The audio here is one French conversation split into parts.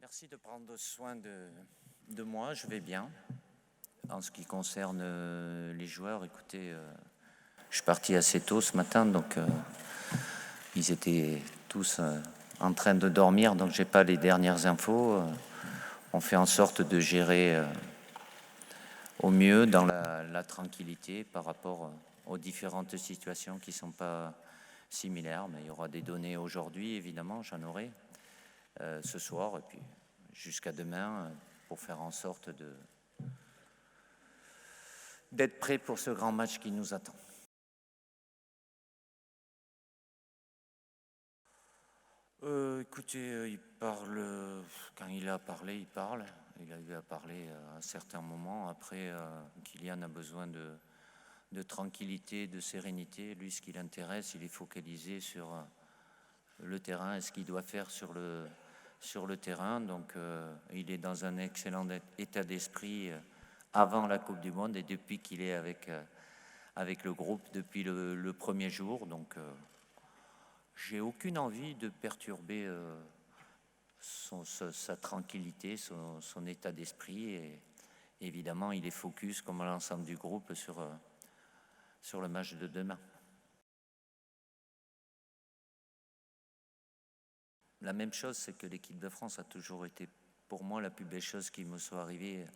Merci de prendre soin de moi, je vais bien. En ce qui concerne les joueurs, écoutez, je suis parti assez tôt ce matin, donc ils étaient tous en train de dormir, donc j'ai pas les dernières infos. On fait en sorte de gérer au mieux dans la tranquillité par rapport aux différentes situations qui ne sont pas similaires, mais il y aura des données aujourd'hui, évidemment, j'en aurai ce soir, et puis jusqu'à demain, pour faire en sorte d'être prêt pour ce grand match qui nous attend. Écoutez, il parle, quand il a parlé, il parle. Il a eu à parler à certains moments. Après, Kylian a besoin de tranquillité, de sérénité. Lui, ce qui l'intéresse, il est focalisé sur le terrain et ce qu'il doit faire sur le terrain. Donc, il est dans un excellent état d'esprit avant la Coupe du Monde et depuis qu'il est avec le groupe depuis le premier jour. Donc, j'ai aucune envie de perturber sa tranquillité, son état d'esprit. Et évidemment, il est focus, comme l'ensemble du groupe, sur le match de demain. La même chose, c'est que l'équipe de France a toujours été, pour moi, la plus belle chose qui me soit arrivée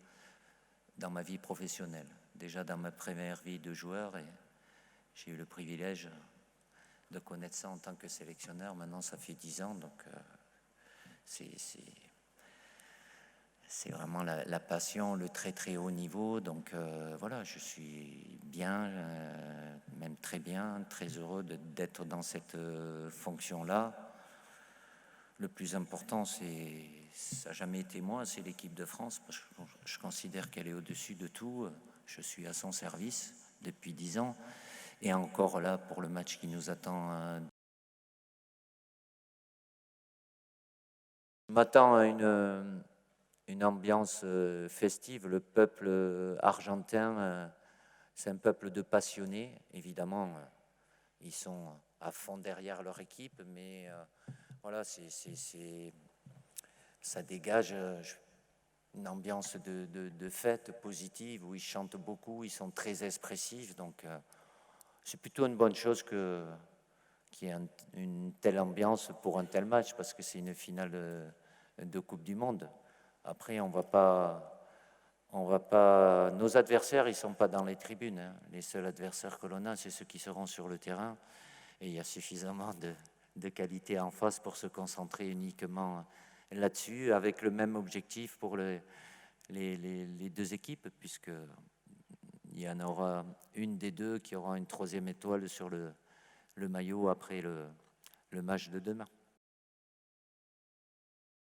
dans ma vie professionnelle. Déjà dans ma première vie de joueur, et j'ai eu le privilège de connaître ça en tant que sélectionneur. Maintenant, ça fait 10 ans, donc c'est vraiment la passion, le très très haut niveau. Donc voilà, je suis bien, même très bien, très heureux d'être dans cette fonction-là. Le plus important, ça n'a jamais été moi, c'est l'équipe de France, parce que je considère qu'elle est au-dessus de tout. Je suis à son service depuis 10 ans, et encore là pour le match qui nous attend. Je m'attends à une ambiance festive. Le peuple argentin, c'est un peuple de passionnés. Évidemment, ils sont à fond derrière leur équipe, mais voilà, ça dégage une ambiance de fête positive où ils chantent beaucoup, ils sont très expressifs. Donc, c'est plutôt une bonne chose qu'il y ait une telle ambiance pour un tel match, parce que c'est une finale de Coupe du Monde. Après, on va pas, nos adversaires, ils sont pas dans les tribunes, hein. Les seuls adversaires que l'on a, c'est ceux qui seront sur le terrain. Et il y a suffisamment de qualité en face pour se concentrer uniquement là-dessus, avec le même objectif pour les deux équipes, puisqu'il y en aura une des deux qui aura une troisième étoile sur le maillot après le match de demain.